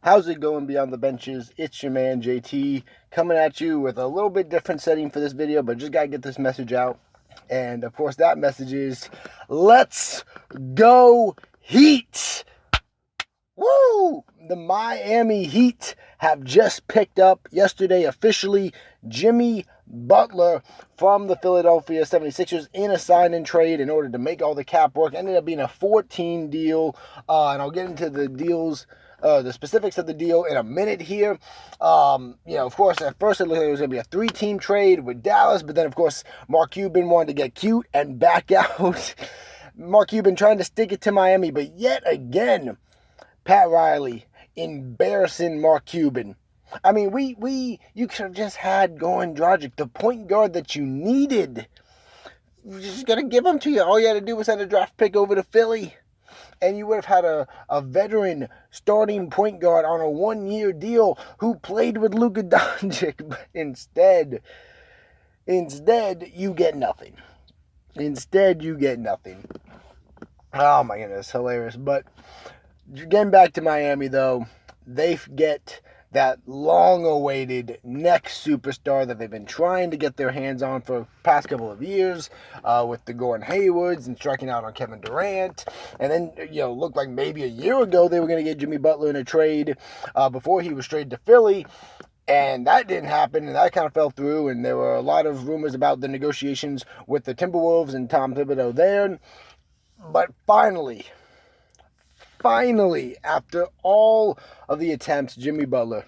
How's it going beyond the benches? It's your man JT coming at you with a little bit different setting for this video, but just gotta get this message out. And of course, that message is let's go Heat! Woo! The Miami Heat have just picked up yesterday officially Jimmy Butler from the Philadelphia 76ers in a sign-and trade in order to make all the cap work. Ended up being a 14 deal, and I'll get into the deals, the specifics of the deal in a minute here. Of course, at first it looked like it was going to be a 3-team trade with Dallas, but then, of course, Mark Cuban wanted to get cute and back out. Mark Cuban trying to stick it to Miami, but yet again, Pat Riley embarrassing Mark Cuban. I mean, you could have just had Goran Dragic, the point guard that you needed. You're just going to give him to you. All you had to do was send a draft pick over to Philly. And you would have had a veteran starting point guard on a 1-year deal who played with Luka Doncic. But instead, you get nothing. Oh my goodness, hilarious. But getting back to Miami, though, they get that long-awaited next superstar that they've been trying to get their hands on for the past couple of years with the Gordon Haywards and striking out on Kevin Durant. And then, looked like maybe a year ago they were going to get Jimmy Butler in a trade before he was traded to Philly. And that didn't happen, and that kind of fell through, and there were a lot of rumors about the negotiations with the Timberwolves and Tom Thibodeau there. But finally, after all of the attempts, Jimmy Butler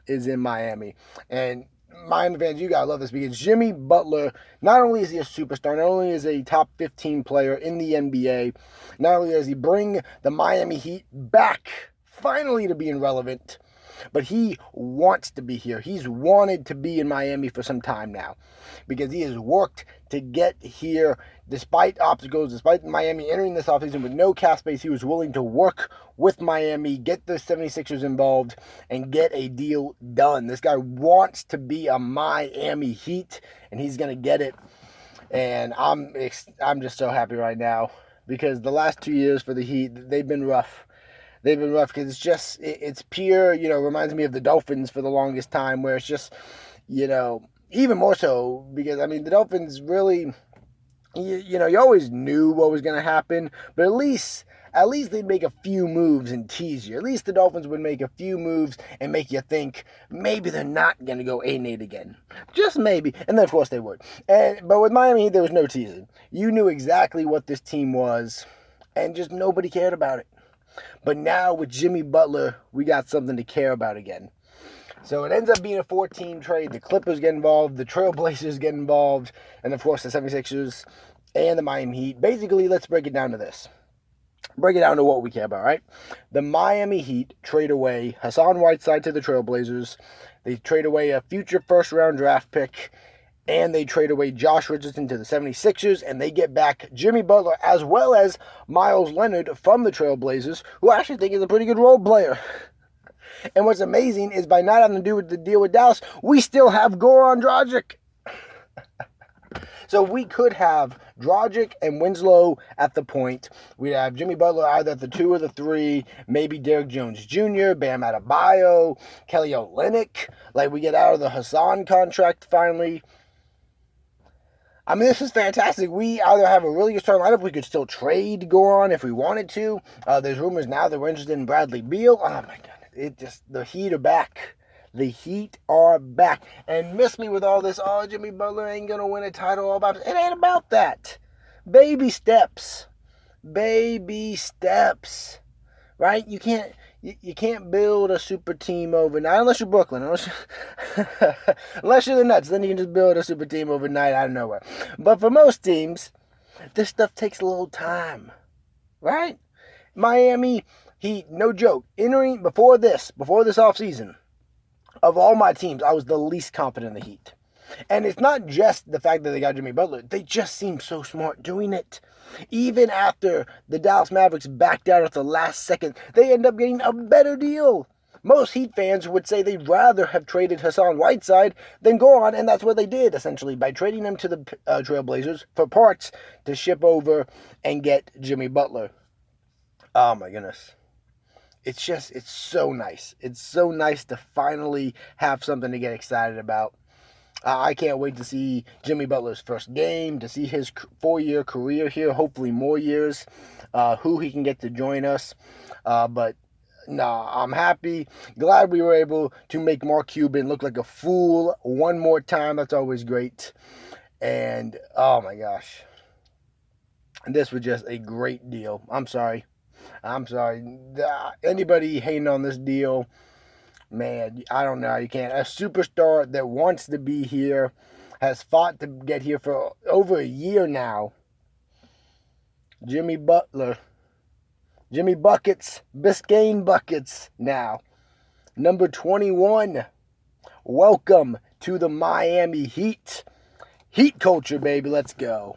is in Miami. And Miami fans, you gotta love this because Jimmy Butler, not only is he a superstar, not only is he a top 15 player in the NBA, not only does he bring the Miami Heat back, finally to being relevant, but he wants to be here. He's wanted to be in Miami for some time now because he has worked to get here despite obstacles, despite Miami entering this offseason with no cap space. He was willing to work with Miami, get the 76ers involved, and get a deal done. This guy wants to be a Miami Heat, and he's going to get it. And I'm just so happy right now because the last 2 years for the Heat, they've been rough. They've been rough because it's pure, reminds me of the Dolphins for the longest time where it's just, even more so because, the Dolphins really, you always knew what was going to happen, but at least they'd make a few moves and tease you. At least the Dolphins would make a few moves and make you think maybe they're not going to go 8-8 again. Just maybe. And then, of course, they would. But with Miami, there was no teasing. You knew exactly what this team was, and just nobody cared about it. But now with Jimmy Butler, we got something to care about again. So it ends up being a 4-team trade. The Clippers get involved, the Trailblazers get involved, and of course the 76ers and the Miami Heat. Basically, let's break it down to this. Break it down to what we care about, right? The Miami Heat trade away Hassan Whiteside to the Trailblazers. They trade away a future first-round draft pick. And they trade away Josh Richardson to the 76ers, and they get back Jimmy Butler as well as Miles Leonard from the Trailblazers, who I actually think is a pretty good role player. And what's amazing is by not having to do with the deal with Dallas, we still have Goran Dragic. So we could have Dragic and Winslow at the point. We'd have Jimmy Butler either at the 2 or the 3, maybe Derrick Jones Jr., Bam Adebayo, Kelly Olynyk. Like we get out of the Hassan contract finally. This is fantastic. We either have a really good starting lineup. We could still trade Goran if we wanted to. There's rumors now that we're interested in Bradley Beal. Oh, my God. The Heat are back. The Heat are back. And miss me with all this, Jimmy Butler ain't going to win a title. All about it. It ain't about that. Baby steps. Right? You can't build a super team overnight unless you're Brooklyn. Unless you're the Nets, then you can just build a super team overnight out of nowhere. But for most teams, this stuff takes a little time, right? Miami Heat, no joke. Entering before this offseason, of all my teams, I was the least confident in the Heat. And it's not just the fact that they got Jimmy Butler. They just seem so smart doing it. Even after the Dallas Mavericks backed out at the last second, they end up getting a better deal. Most Heat fans would say they'd rather have traded Hassan Whiteside than Goran, and that's what they did, essentially, by trading him to the Trailblazers for parts to ship over and get Jimmy Butler. Oh, my goodness. it's so nice. It's so nice to finally have something to get excited about. I can't wait to see Jimmy Butler's first game, to see his 4-year career here, hopefully more years, who he can get to join us. But I'm happy. Glad we were able to make Mark Cuban look like a fool one more time. That's always great. And, oh my gosh. This was just a great deal. I'm sorry. Anybody hating on this deal, man, I don't know how you can. A superstar that wants to be here, has fought to get here for over a year now. Jimmy Butler. Jimmy Buckets. Biscayne Buckets now. Number 21. Welcome to the Miami Heat. Heat culture, baby. Let's go.